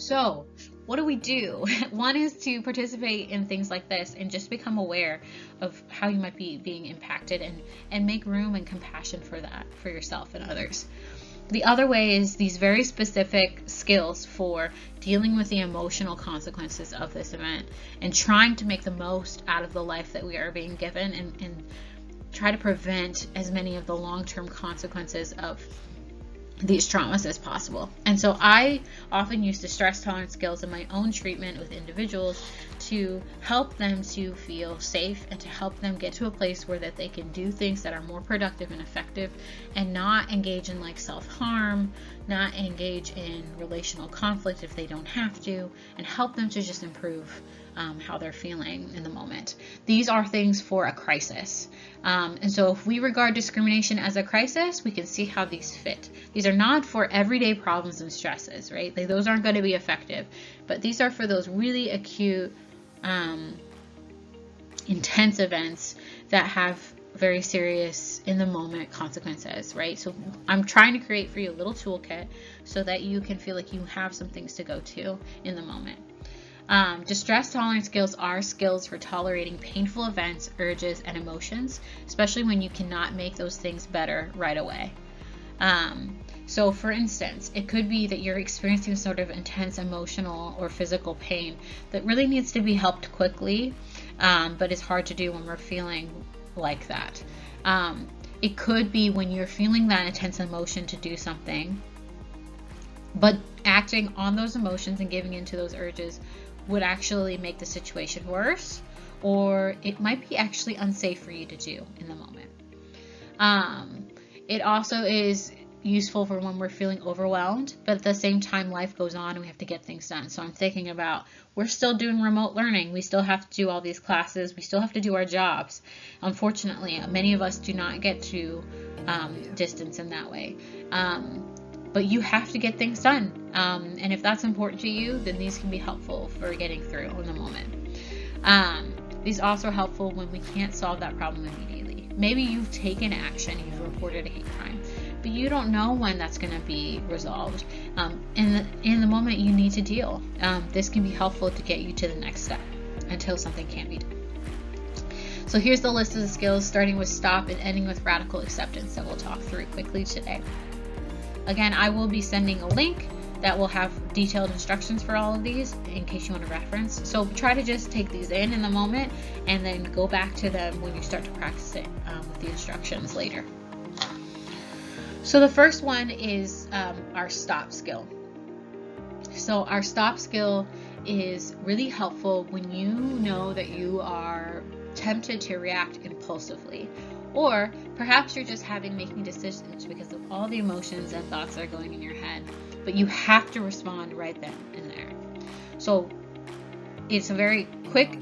So what do we do? One is to participate in things like this and just become aware of how you might be being impacted, and make room and compassion for that, for yourself and others. The other way is these very specific skills for dealing with the emotional consequences of this event and trying to make the most out of the life that we are being given, and try to prevent as many of the long-term consequences of these traumas as possible. And so I often use distress tolerance skills in my own treatment with individuals to help them to feel safe and to help them get to a place where that they can do things that are more productive and effective, and not engage in like self-harm, not engage in relational conflict if they don't have to, and help them to just improve how they're feeling in the moment. These are things for a crisis. And so if we regard discrimination as a crisis, we can see how these fit. These are not for everyday problems and stresses, right? Those aren't going to be effective, but these are for those really acute, intense events that have very serious in the moment consequences, right? So I'm trying to create for you a little toolkit so that you can feel like you have some things to go to in the moment. Distress tolerance skills are skills for tolerating painful events, urges, and emotions, especially when you cannot make those things better right away. So for instance, it could be that you're experiencing sort of intense emotional or physical pain that really needs to be helped quickly, but it's hard to do when we're feeling like that. It could be when you're feeling that intense emotion to do something, but acting on those emotions and giving into those urges would actually make the situation worse, or it might be actually unsafe for you to do in the moment. It also is useful for when we're feeling overwhelmed, but at the same time life goes on and we have to get things done. So I'm thinking about, we're still doing remote learning, we still have to do all these classes, we still have to do our jobs. Unfortunately, many of us do not get to distance in that way. But you have to get things done. And if that's important to you, then these can be helpful for getting through in the moment. These also are helpful when we can't solve that problem immediately. Maybe you've taken action, you've reported a hate crime, but you don't know when that's going to be resolved. In the moment, you need to deal. This can be helpful to get you to the next step until something can be done. So here's the list of the skills, starting with stop and ending with radical acceptance, that we'll talk through quickly today. Again, I will be sending a link that will have detailed instructions for all of these in case you want to reference. So try to just take these in the moment and then go back to them when you start to practice it with the instructions later. So the first one is our stop skill. So our stop skill is really helpful when you know that you are tempted to react impulsively, or perhaps you're just making decisions because of all the emotions and thoughts that are going in your head, but you have to respond right then and there. So it's a very quick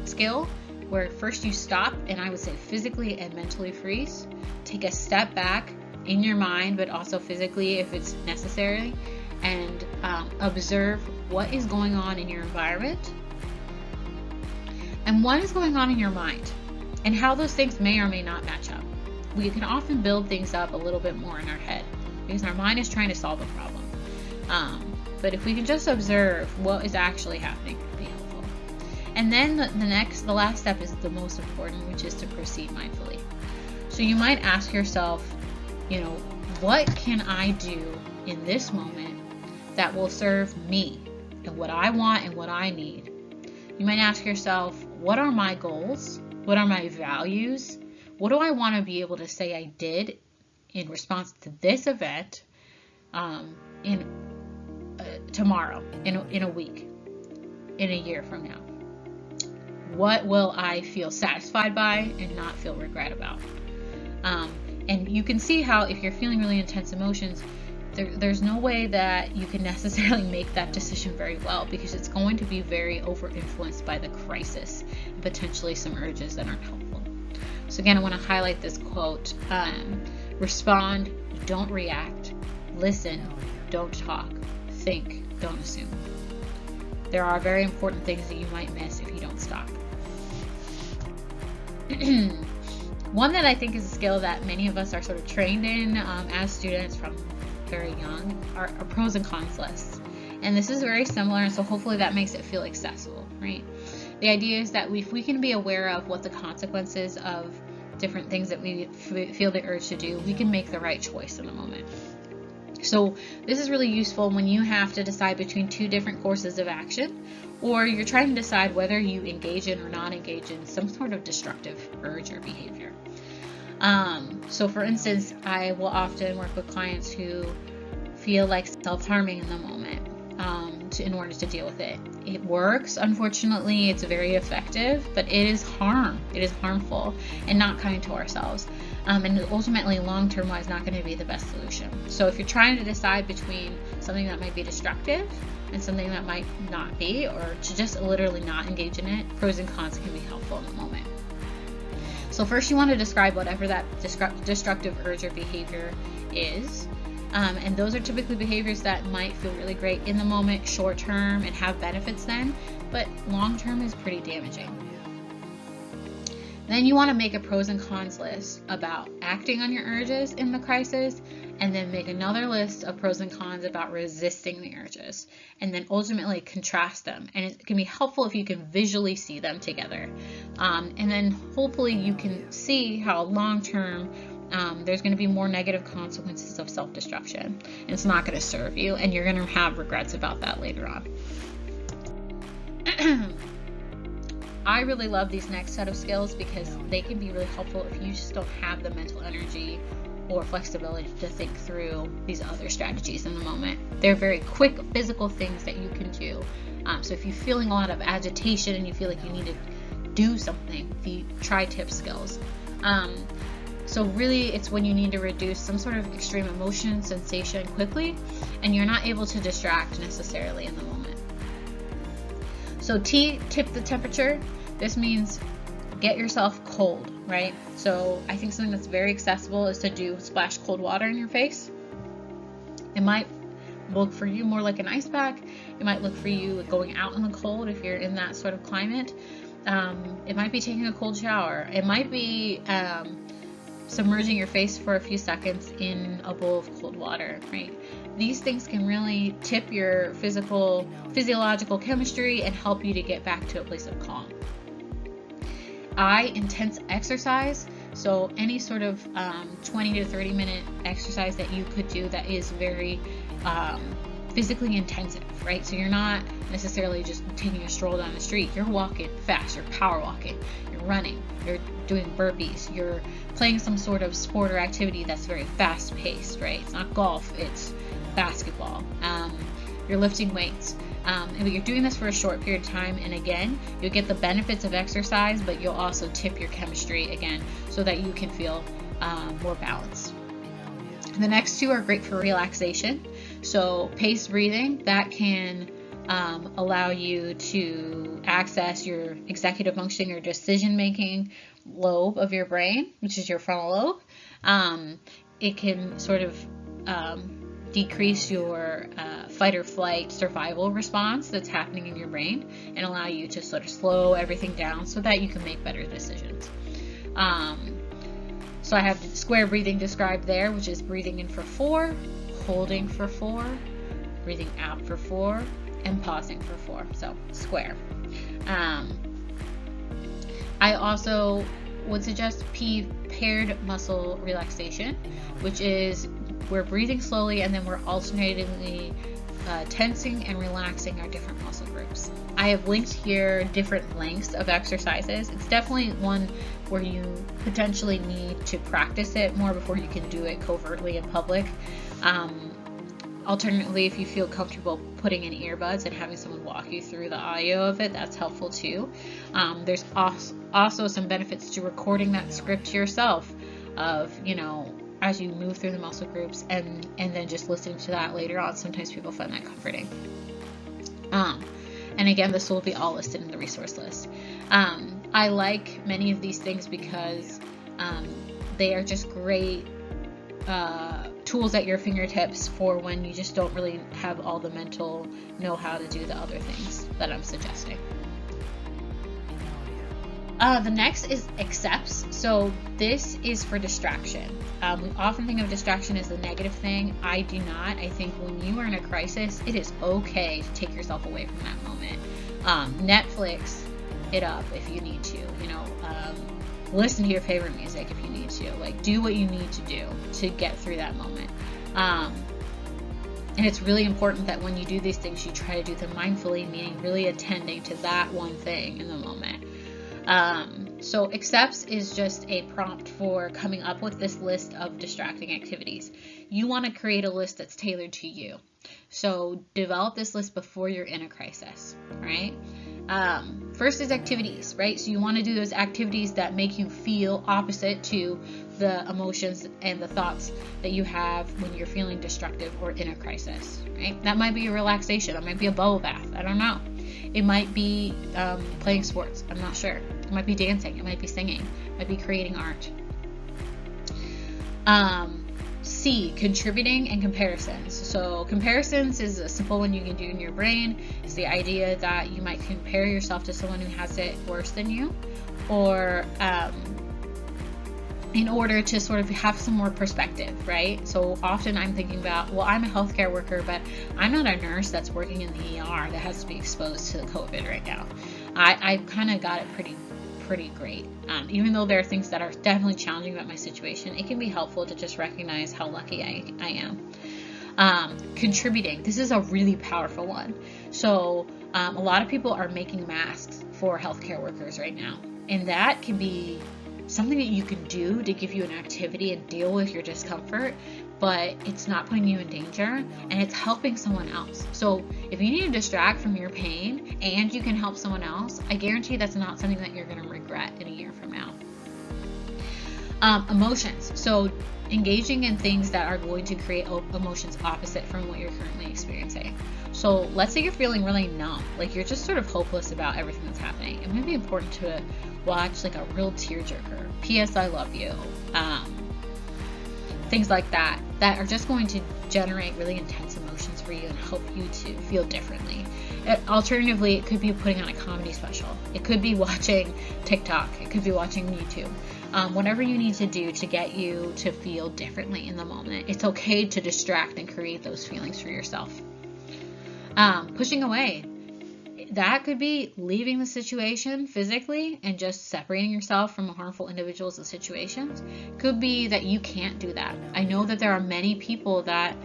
skill where first you stop, and I would say physically and mentally freeze. Take a step back in your mind, but also physically if it's necessary, and observe what is going on in your environment and what is going on in your mind, and how those things may or may not match up. We can often build things up a little bit more in our head because our mind is trying to solve a problem. But if we can just observe what is actually happening, it would be helpful. And then the last step is the most important, which is to proceed mindfully. So you might ask yourself, what can I do in this moment that will serve me and what I want and what I need? You might ask yourself, what are my goals? What are my values? What do I want to be able to say I did in response to this event tomorrow, in a week, in a year from now? What will I feel satisfied by and not feel regret about? And you can see how if you're feeling really intense emotions, there's no way that you can necessarily make that decision very well, because it's going to be very over-influenced by the crisis and potentially some urges that aren't helpful. So again, I want to highlight this quote. Respond, don't react. Listen, don't talk. Think, don't assume. There are very important things that you might miss if you don't stop. One that I think is a skill that many of us are sort of trained in as students from very young are pros and cons lists. And this is very similar, and so hopefully that makes it feel accessible, right? The idea is that if we can be aware of what the consequences of different things that we feel the urge to do, we can make the right choice in the moment. So this is really useful when you have to decide between two different courses of action, or you're trying to decide whether you engage in or not engage in some sort of destructive urge or behavior. So for instance, I will often work with clients who feel like self-harming in the moment in order to deal with it. It works, unfortunately, it's very effective, but it is harm. It is harmful and not kind to ourselves. And ultimately, long-term wise, not going to be the best solution. So if you're trying to decide between something that might be destructive and something that might not be, or to just literally not engage in it, pros and cons can be helpful in the moment. So first you want to describe whatever that destructive urge or behavior is. And those are typically behaviors that might feel really great in the moment, short term, and have benefits then, but long term is pretty damaging. Then you want to make a pros and cons list about acting on your urges in the crisis, and then make another list of pros and cons about resisting the urges, and then ultimately contrast them. And it can be helpful if you can visually see them together. And then hopefully you can see how long term there's going to be more negative consequences of self-destruction, and it's not going to serve you, and you're going to have regrets about that later on. I really love these next set of skills because they can be really helpful if you just don't have the mental energy or flexibility to think through these other strategies in the moment. They're very quick physical things that you can do. So if you're feeling a lot of agitation and you feel like you need to do something, try tip skills. So really it's when you need to reduce some sort of extreme emotion, sensation quickly, and you're not able to distract necessarily in the moment. So tip the temperature. This means get yourself cold, right? So I think something that's very accessible is to splash cold water in your face. It might look for you more like an ice pack. It might look for you going out in the cold if you're in that sort of climate. It might be taking a cold shower. It might be submerging your face for a few seconds in a bowl of cold water, right? These things can really tip your physiological chemistry and help you to get back to a place of calm. Intense exercise, so any sort of 20 to 30 minute exercise that you could do that is very physically intensive, right? So you're not necessarily just taking a stroll down the street. You're walking fast, you're power walking, you're running, you're doing burpees, you're playing some sort of sport or activity that's very fast paced, right? It's not golf, it's basketball. You're lifting weights. And you're doing this for a short period of time, and again, you'll get the benefits of exercise, but you'll also tip your chemistry again so that you can feel more balanced. The next two are great for relaxation. So paced breathing, that can allow you to access your executive functioning or decision making lobe of your brain, which is your frontal lobe. It can sort of decrease your fight or flight survival response that's happening in your brain and allow you to sort of slow everything down so that you can make better decisions. So I have square breathing described there, which is breathing in for 4, holding for 4, breathing out for 4, and pausing for 4. So square. I also would suggest paired muscle relaxation, which is we're breathing slowly and then we're alternately tensing and relaxing our different muscle groups. I have linked here different lengths of exercises. It's definitely one where you potentially need to practice it more before you can do it covertly in public. Alternatively, if you feel comfortable putting in earbuds and having someone walk you through the audio of it, that's helpful too. There's also some benefits to recording that script yourself of, as you move through the muscle groups and then just listening to that later on. Sometimes people find that comforting. And again, this will be all listed in the resource list. I like many of these things because they are just great tools at your fingertips for when you just don't really have all the mental know-how to do the other things that I'm suggesting. The next is accepts. So this is for distraction. We often think of distraction as a negative thing. I do not. I think when you are in a crisis, it is okay to take yourself away from that moment. Netflix it up if you need to. Listen to your favorite music if you need to. Like, do what you need to do to get through that moment. And it's really important that when you do these things, you try to do them mindfully, meaning really attending to that one thing in the moment. So accepts is just a prompt for coming up with this list of distracting activities. You want to create a list that's tailored to you. So develop this list before you're in a crisis, right? First is activities, right? So you want to do those activities that make you feel opposite to the emotions and the thoughts that you have when you're feeling destructive or in a crisis, right? That might be a relaxation. That might be a bubble bath. I don't know. It might be playing sports. I'm not sure. It might be dancing. It might be singing. It might be creating art. C, contributing and comparisons. So comparisons is a simple one you can do in your brain. It's the idea that you might compare yourself to someone who has it worse than you, or in order to sort of have some more perspective, right? So often I'm thinking about, well, I'm a healthcare worker, but I'm not a nurse that's working in the ER that has to be exposed to COVID right now. I kind of got it pretty great. Even though there are things that are definitely challenging about my situation, it can be helpful to just recognize how lucky I am. Contributing. This is a really powerful one. So a lot of people are making masks for healthcare workers right now, and that can be something that you can do to give you an activity and deal with your discomfort, but it's not putting you in danger, and it's helping someone else. So if you need to distract from your pain and you can help someone else, I guarantee that's not something that you're going to regret in a year from now. Emotions. So engaging in things that are going to create emotions opposite from what you're currently experiencing. So let's say you're feeling really numb, like you're just sort of hopeless about everything that's happening. It might be important to watch like a real tearjerker, P.S. I love you, things like that are just going to generate really intense emotions for you and help you to feel differently. Alternatively, it could be putting on a comedy special. It could be watching TikTok. It could be watching YouTube. Whatever you need to do to get you to feel differently in the moment. It's okay to distract and create those feelings for yourself. Pushing away. That could be leaving the situation physically and just separating yourself from harmful individuals and situations. Could be that you can't do that. I know that there are many people that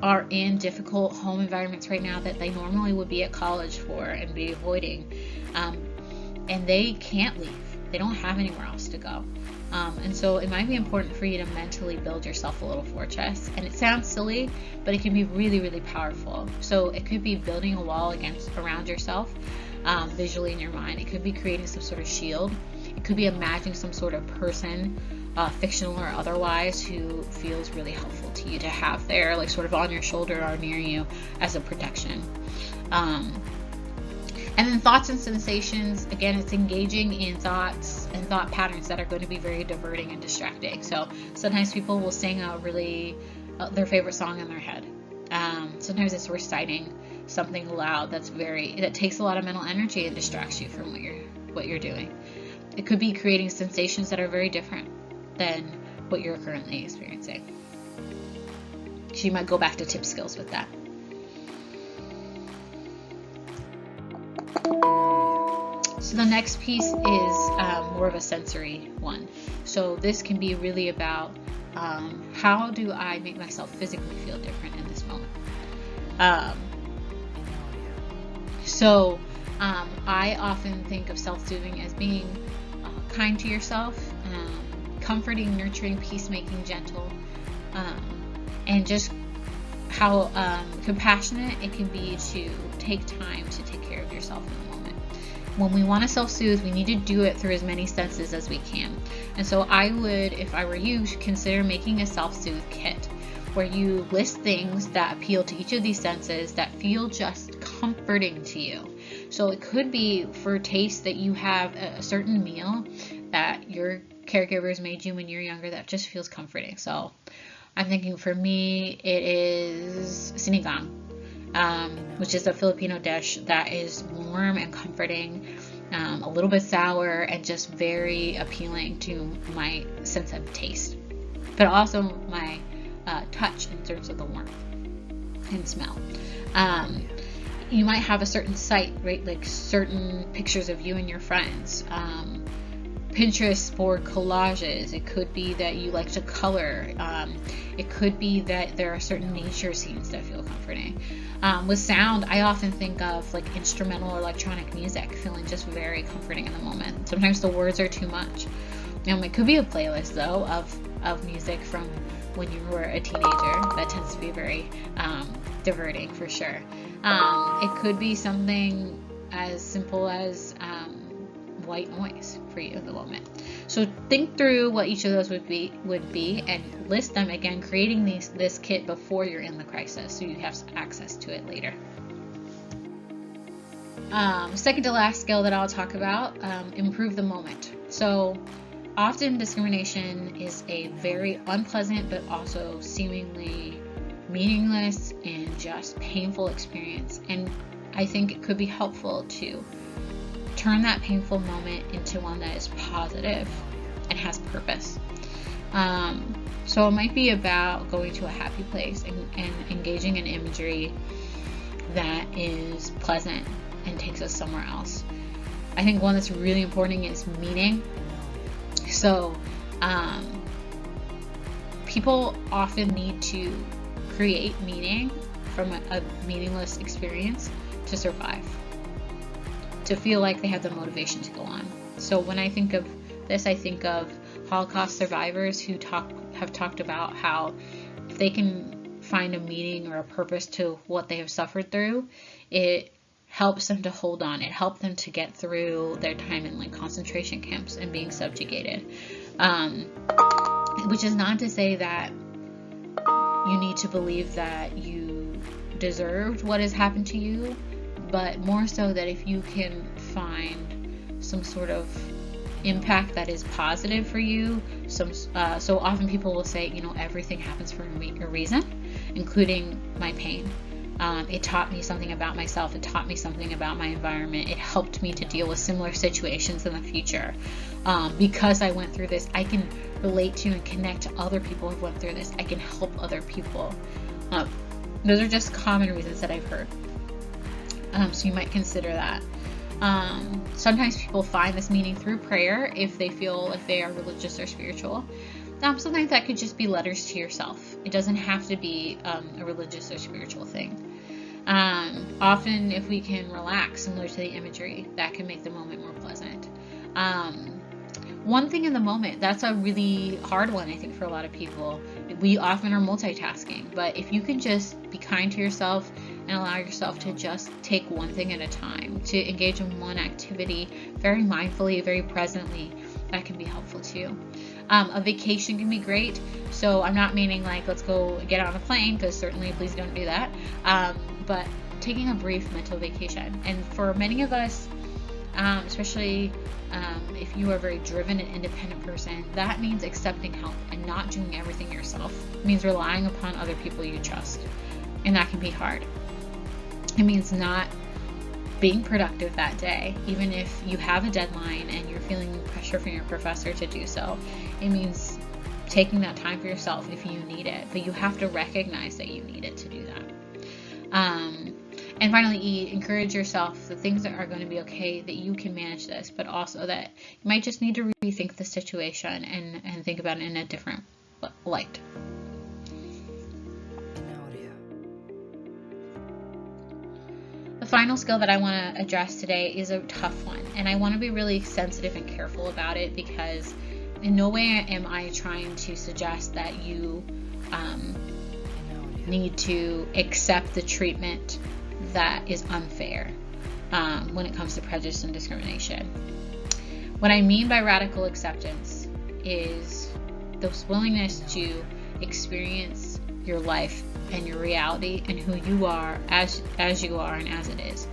are in difficult home environments right now that they normally would be at college for and be avoiding, and they can't leave. They don't have anywhere else to go. And so it might be important for you to mentally build yourself a little fortress. And it sounds silly, but it can be really, really powerful. So it could be building a wall around yourself visually in your mind. It could be creating some sort of shield. It could be imagining some sort of person, fictional or otherwise, who feels really helpful to you to have there, like sort of on your shoulder or near you as a protection. And then thoughts and sensations, again, it's engaging in thoughts and thought patterns that are going to be very diverting and distracting. So sometimes people will sing their favorite song in their head. Sometimes it's reciting something loud that takes a lot of mental energy and distracts you from what you're doing. It could be creating sensations that are very different than what you're currently experiencing. So you might go back to tip skills with that. So the next piece is more of a sensory one. So this can be really about how do I make myself physically feel different in this moment. I often think of self-soothing as being kind to yourself, comforting, nurturing, peacemaking, gentle, and just how compassionate it can be to take time to take care of yourself in the moment. When we want to self-soothe, we need to do it through as many senses as we can. And so I would, if I were you, consider making a self-soothe kit where you list things that appeal to each of these senses that feel just comforting to you. So it could be for taste that you have a certain meal that your caregivers made you when you're younger that just feels comforting. So I'm thinking for me, it is sinigang, which is a Filipino dish that is warm and comforting. a little bit sour, and just very appealing to my sense of taste, but also my touch in terms of the warmth and smell. You might have a certain site, right? Like certain pictures of you and your friends. Pinterest for collages. It could be that you like to color. It could be that there are certain nature scenes that feel comforting. With sound, I often think of like instrumental or electronic music feeling just very comforting in the moment. Sometimes the words are too much. It could be a playlist though of music from when you were a teenager. That tends to be very diverting for sure. It could be something as simple as white noise for you in the moment. So think through what each of those would be and list them, again, creating this kit before you're in the crisis so you have access to it later. Second to last skill that I'll talk about, improve the moment. So often discrimination is a very unpleasant but also seemingly meaningless and just painful experience, and I think it could be helpful to turn that painful moment into one that is positive and has purpose. So it might be about going to a happy place and engaging in imagery that is pleasant and takes us somewhere else. I think one that's really important is meaning. So people often need to create meaning from a meaningless experience to survive, to feel like they have the motivation to go on. So when I think of this, I think of Holocaust survivors who have talked about how if they can find a meaning or a purpose to what they have suffered through, it helps them to hold on. It helped them to get through their time in like concentration camps and being subjugated. Which is not to say that you need to believe that you deserved what has happened to you, but more so that if you can find some sort of impact that is positive for you. So often people will say, everything happens for a reason, including my pain. It taught me something about myself. It taught me something about my environment. It helped me to deal with similar situations in the future. Because I went through this, I can relate to and connect to other people who went through this. I can help other people. Those are just common reasons that I've heard. So you might consider that. Sometimes people find this meaning through prayer if they feel like they are religious or spiritual. Sometimes that could just be letters to yourself. It doesn't have to be a religious or spiritual thing. Often if we can relax, similar to the imagery, that can make the moment more pleasant. One thing in the moment, that's a really hard one, I think, for a lot of people. We often are multitasking, but if you can just be kind to yourself and allow yourself to just take one thing at a time, to engage in one activity very mindfully, very presently, that can be helpful too. A vacation can be great. So I'm not meaning like, let's go get on a plane, because certainly please don't do that. But taking a brief mental vacation. And for many of us, especially if you are a very driven and independent person, that means accepting help and not doing everything yourself. It means relying upon other people you trust. And that can be hard. It means not being productive that day, even if you have a deadline and you're feeling pressure from your professor to do so. It means taking that time for yourself if you need it, but you have to recognize that you need it to do that. And finally, encourage yourself that things are going to be okay, that you can manage this, but also that you might just need to rethink the situation and think about it in a different light. The final skill that I want to address today is a tough one, and I want to be really sensitive and careful about it, because in no way am I trying to suggest that you need to accept the treatment that is unfair when it comes to prejudice and discrimination. What I mean by radical acceptance is this willingness to experience your life and your reality and who you are as you are and as it is.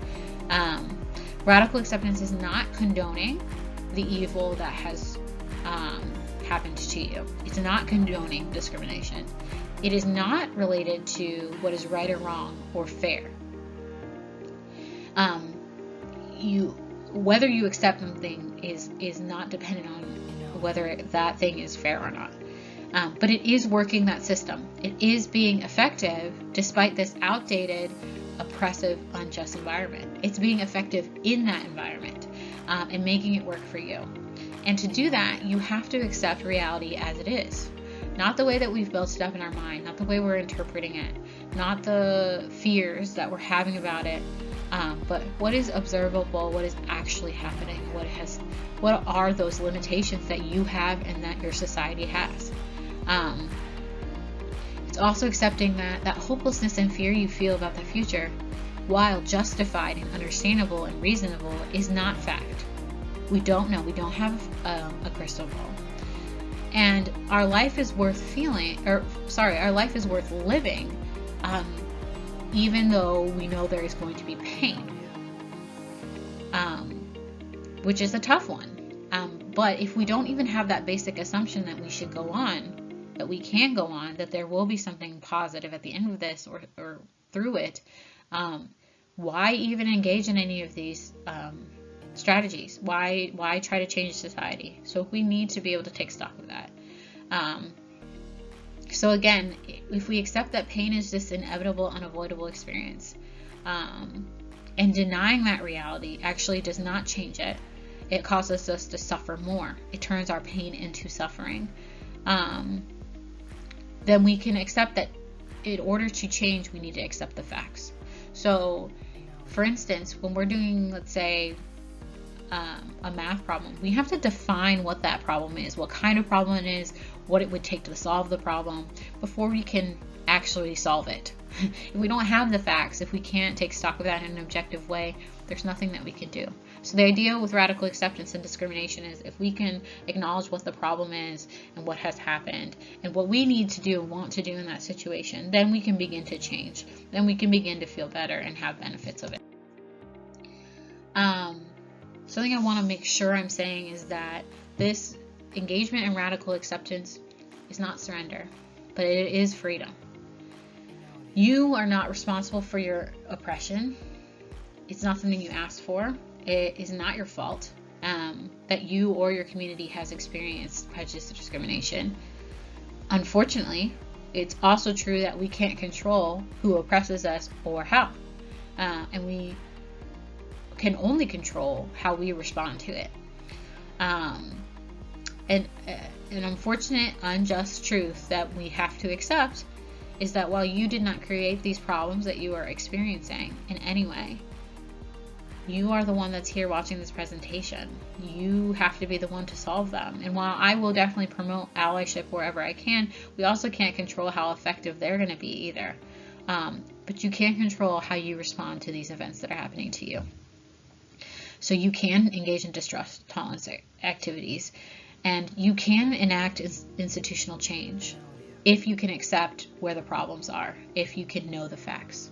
Radical acceptance is not condoning the evil that has happened to you. It's not condoning discrimination. It is not related to what is right or wrong or fair. whether you accept something is not dependent on whether that thing is fair or not. But it is working that system. It is being effective despite this outdated, oppressive, unjust environment. It's being effective in that environment and making it work for you. And to do that, you have to accept reality as it is. Not the way that we've built it up in our mind, not the way we're interpreting it, not the fears that we're having about it, but what is observable, what is actually happening, what are those limitations that you have and that your society has. It's also accepting that hopelessness and fear you feel about the future, while justified and understandable and reasonable, is not fact. We don't know. We don't have a crystal ball. And our life is worth our life is worth living, even though we know there is going to be pain, which is a tough one. But if we don't even have that basic assumption that we should go on, that we can go on, that there will be something positive at the end of this or through it, why even engage in any of these strategies? Why try to change society? So we need to be able to take stock of that. So again, if we accept that pain is this inevitable, unavoidable experience, and denying that reality actually does not change it, it causes us to suffer more. It turns our pain into suffering. Then we can accept that in order to change, we need to accept the facts. So, for instance, when we're doing, let's say, a math problem, we have to define what that problem is, what kind of problem it is, what it would take to solve the problem before we can actually solve it. If we don't have the facts, if we can't take stock of that in an objective way, there's nothing that we can do. So the idea with radical acceptance and discrimination is if we can acknowledge what the problem is and what has happened and what we need to do and want to do in that situation, then we can begin to change. Then we can begin to feel better and have benefits of it. Something I want to make sure I'm saying is that this engagement in radical acceptance is not surrender, but it is freedom. You are not responsible for your oppression. It's not something you asked for. It is not your fault that you or your community has experienced prejudice or discrimination. Unfortunately, it's also true that we can't control who oppresses us or how. And we can only control how we respond to it. And an unfortunate, unjust truth that we have to accept is that while you did not create these problems that you are experiencing in any way, you are the one that's here watching this presentation. You have to be the one to solve them. And while I will definitely promote allyship wherever I can, we also can't control how effective they're going to be either. But you can control how you respond to these events that are happening to you. So you can engage in distress tolerance activities, and you can enact institutional change if you can accept where the problems are, if you can know the facts.